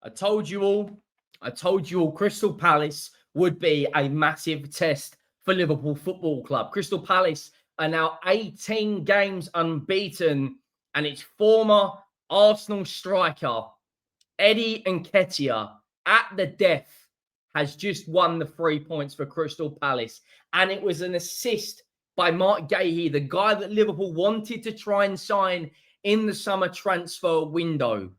I told you all Crystal Palace would be a massive test for Liverpool Football Club. Crystal Palace are now 18 games unbeaten, and its former Arsenal striker, Eddie Nketiah, at the death, has just won the 3 points for Crystal Palace. And it was an assist by Mark Gahey, the guy that Liverpool wanted to try and sign in the summer transfer window.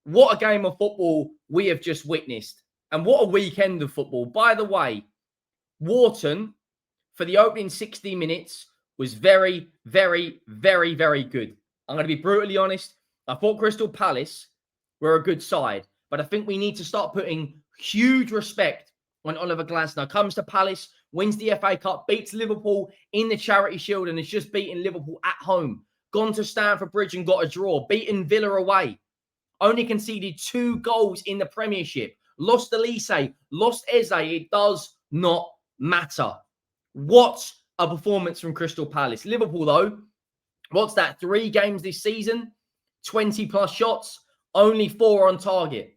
What a game of football we have just witnessed. And what a weekend of football. By the way, Wharton, for the opening 60 minutes, was very, very, very, very good. I'm going to be brutally honest. I thought Crystal Palace were a good side, but I think we need to start putting huge respect when Oliver Glasner comes to Palace, wins the FA Cup, beats Liverpool in the Charity Shield, and has just beaten Liverpool at home. Gone to Stamford Bridge and got a draw, beaten Villa away. Only conceded 2 goals in the Premiership. Lost Elise, lost Eze. It does not matter. What a performance from Crystal Palace. Liverpool, though, what's that? 3 games this season, 20 plus shots, only 4 on target.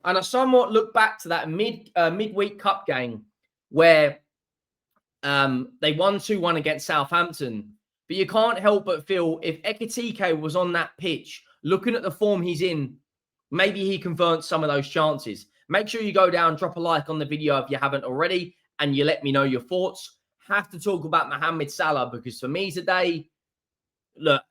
And I somewhat look back to that midweek cup game where they won 2-1 against Southampton. But you can't help but feel if Nketiah was on that pitch, looking at the form he's in, maybe he converts some of those chances. Make sure you go down, drop a like on the video if you haven't already, and you let me know your thoughts. Have to talk about Mohamed Salah, because for me today, look,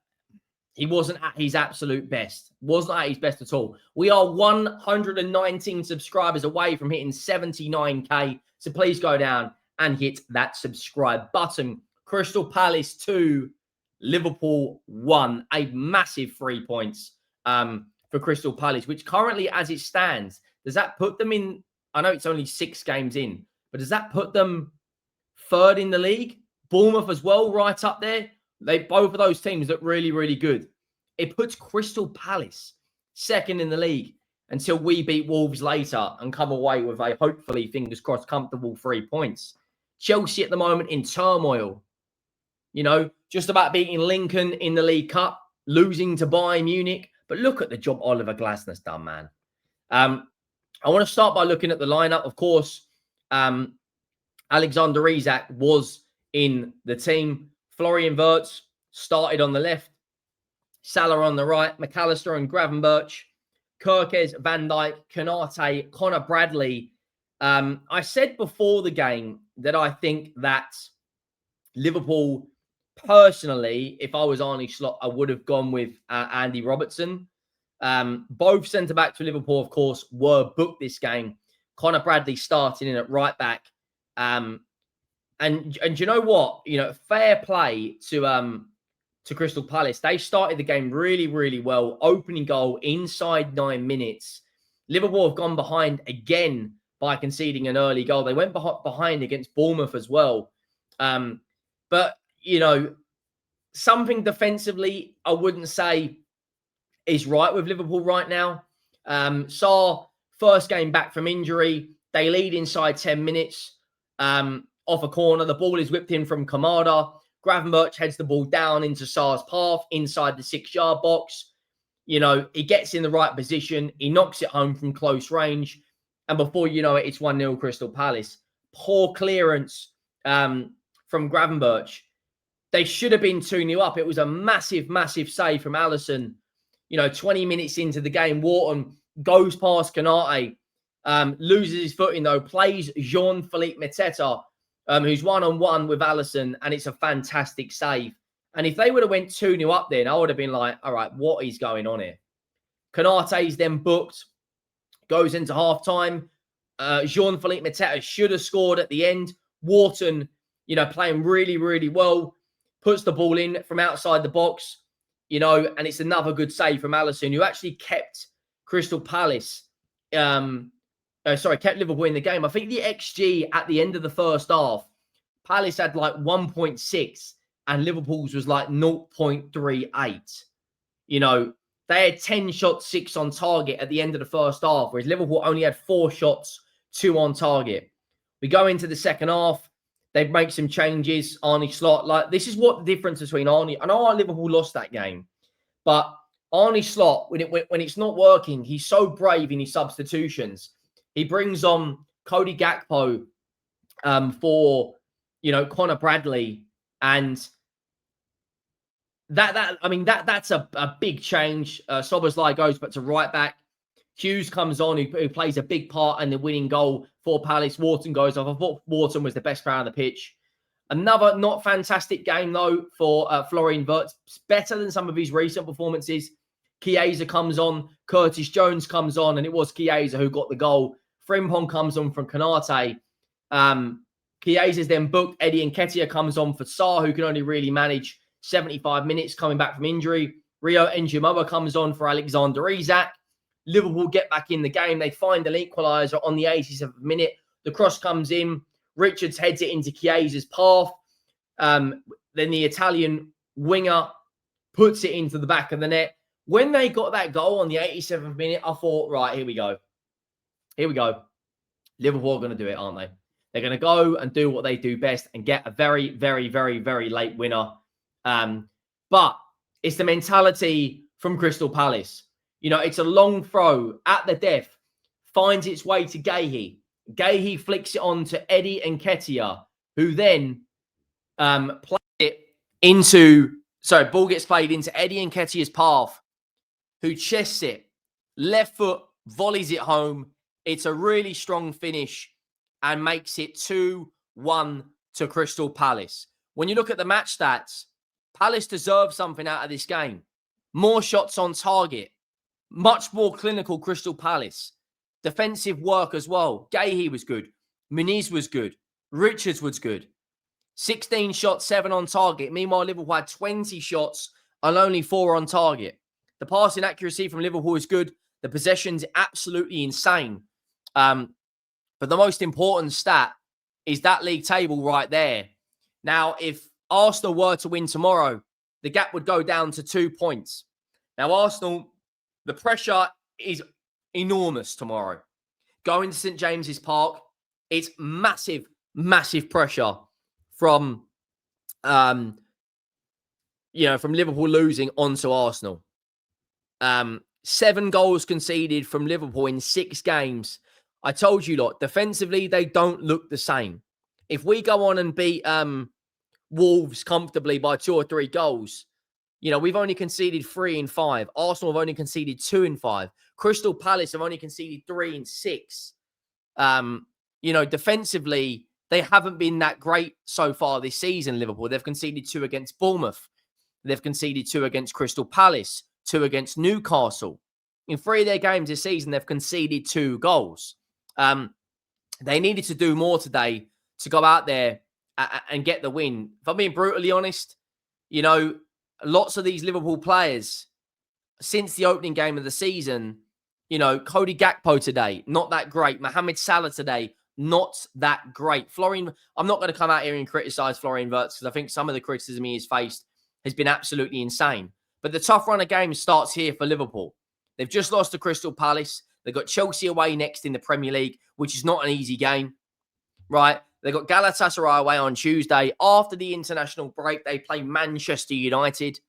he wasn't at his absolute best. Wasn't at his best at all. We are 119 subscribers away from hitting 79k. So please go down and hit that subscribe button. Crystal Palace 2, Liverpool 1. A massive 3 points for Crystal Palace, which currently, as it stands, does that put them in? I know it's only 6 games in, but does that put them 3rd in the league? Bournemouth as well, right up there. Both of those teams look really, really good. It puts Crystal Palace 2nd in the league until we beat Wolves later and come away with a, hopefully, fingers crossed, comfortable 3 points. Chelsea at the moment in turmoil. You know, just about beating Lincoln in the League Cup, losing to Bayern Munich. But look at the job Oliver Glasner's done, man. I want to start by looking at the lineup. Of course, Alexander Isak was in the team. Florian Wirtz started on the left. Salah on the right. McAllister and Gravenberch. Kirkes, Van Dijk, Konate, Connor Bradley. I said before the game that I think that Liverpool, personally, if I was Arne Slot, I would have gone with Andy Robertson. Both centre-backs for Liverpool, of course, were booked this game. Connor Bradley starting in at right back. And you know what? You know, fair play to Crystal Palace. They started the game really, really well. Opening goal inside 9 minutes. Liverpool have gone behind again by conceding an early goal. They went behind against Bournemouth as well. But, you know, something defensively, I wouldn't say is right with Liverpool right now. Sarr, first game back from injury. They lead inside 10 minutes. Off a corner, the ball is whipped in from Kamada. Gravenberch heads the ball down into Sarr's path inside the 6-yard box. You know, he gets in the right position. He knocks it home from close range. And before you know it, it's 1-0 Crystal Palace. Poor clearance from Gravenberch. They should have been 2-0 up. It was a massive, massive save from Alisson. You know, 20 minutes into the game, Wharton goes past Konate, loses his footing though, plays Jean-Philippe Mateta, who's one-on-one with Alisson, and it's a fantastic save. And if they would have went 2-0 up then, I would have been like, all right, what is going on here? Konate's then booked, goes into half-time. Jean-Philippe Mateta should have scored at the end. Wharton, you know, playing really, really well, puts the ball in from outside the box, you know, and it's another good save from Alisson, who actually kept Crystal Palace, kept Liverpool in the game. I think the XG at the end of the first half, Palace had like 1.6 and Liverpool's was like 0.38. You know, they had 10 shots, 6 on target at the end of the first half, whereas Liverpool only had 4 shots, 2 on target. We go into the second half. They make some changes. Arne Slot, like, this is what the difference between Arne. I know Liverpool lost that game, but Arne Slot, when it's not working, he's so brave in his substitutions. He brings on Cody Gakpo for, Connor Bradley. And that's a big change. Szoboszlai goes but to right back. Hughes comes on, who plays a big part in the winning goal for Palace. Wharton goes off. I thought Wharton was the best player on the pitch. Another not fantastic game, though, for Florian Wirtz. Better than some of his recent performances. Chiesa comes on. Curtis Jones comes on, and it was Chiesa who got the goal. Frimpong comes on from Konate. Chiesa's then booked. Eddie Nketiah comes on for Sarr, who can only really manage 75 minutes coming back from injury. Rio Njimoa comes on for Alexander Isak. Liverpool get back in the game. They find an equaliser on the 87th minute. The cross comes in. Richards heads it into Chiesa's path. Then the Italian winger puts it into the back of the net. When they got that goal on the 87th minute, I thought, right, here we go. Here we go. Liverpool are going to do it, aren't they? They're going to go and do what they do best and get a very, very, very, very late winner. But it's the mentality from Crystal Palace. It's a long throw at the death, finds its way to Guéhi. Guéhi flicks it on to Eddie Nketiah, who then plays it into... Sorry, ball gets played into Eddie Nketiah's path, who chests it. Left foot, volleys it home. It's a really strong finish and makes it 2-1 to Crystal Palace. When you look at the match stats, Palace deserve something out of this game. More shots on target. Much more clinical Crystal Palace. Defensive work as well. Guéhi was good. Muniz was good. Richards was good. 16 shots, 7 on target. Meanwhile, Liverpool had 20 shots and only 4 on target. The passing accuracy from Liverpool is good. The possession's absolutely insane. But the most important stat is that league table right there. Now, if Arsenal were to win tomorrow, the gap would go down to 2 points. Now, Arsenal, the pressure is enormous tomorrow. Going to St. James's Park, it's massive, massive pressure from Liverpool losing onto Arsenal. 7 goals conceded from Liverpool in 6 games. I told you lot, defensively, they don't look the same. If we go on and beat Wolves comfortably by 2 or 3 goals, we've only conceded 3 in 5. Arsenal have only conceded 2 in 5. Crystal Palace have only conceded 3 in 6. Defensively, they haven't been that great so far this season, Liverpool. They've conceded 2 against Bournemouth. They've conceded 2 against Crystal Palace, 2 against Newcastle. In 3 of their games this season, they've conceded 2 goals. They needed to do more today to go out there and get the win. If I'm being brutally honest, lots of these Liverpool players, since the opening game of the season, Cody Gakpo today, not that great. Mohamed Salah today, not that great. I'm not going to come out here and criticize Florian Wirtz because I think some of the criticism he has faced has been absolutely insane. But the tough run of games starts here for Liverpool. They've just lost to Crystal Palace. They've got Chelsea away next in the Premier League, which is not an easy game, right? They've got Galatasaray away on Tuesday. After the international break, they play Manchester United.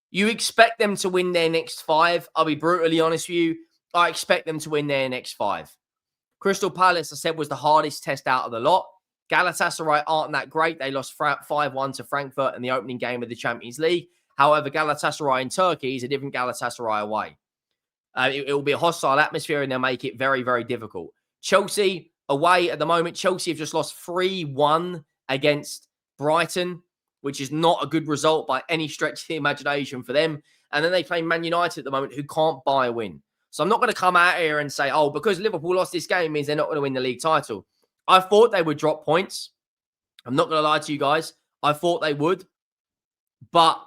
You expect them to win their next 5. I'll be brutally honest with you. I expect them to win their next 5. Crystal Palace, I said, was the hardest test out of the lot. Galatasaray aren't that great. They lost 5-1 to Frankfurt in the opening game of the Champions League. However, Galatasaray in Turkey is a different Galatasaray away. It will be a hostile atmosphere and they'll make it very, very difficult. Chelsea away at the moment. Chelsea have just lost 3-1 against Brighton, which is not a good result by any stretch of the imagination for them. And then they play Man United at the moment, who can't buy a win. So I'm not going to come out here and say, because Liverpool lost this game means they're not going to win the league title. I thought they would drop points. I'm not going to lie to you guys. I thought they would. But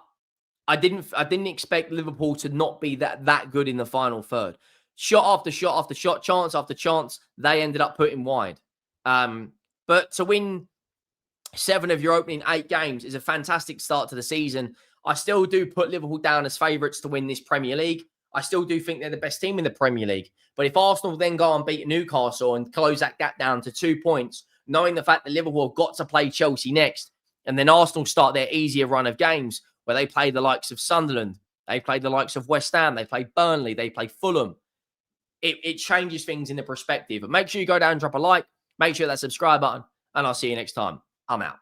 I didn't expect Liverpool to not be that good in the final third. Shot after shot after shot, chance after chance, they ended up putting wide. But to win 7 of your opening 8 games is a fantastic start to the season. I still do put Liverpool down as favourites to win this Premier League. I still do think they're the best team in the Premier League. But if Arsenal then go and beat Newcastle and close that gap down to 2 points, knowing the fact that Liverpool have got to play Chelsea next, and then Arsenal start their easier run of games where they play the likes of Sunderland, They play the likes of West Ham. They play Burnley. They play Fulham. It changes things in the perspective. But make sure you go down and drop a like. Make sure that subscribe button. And I'll see you next time. I'm out.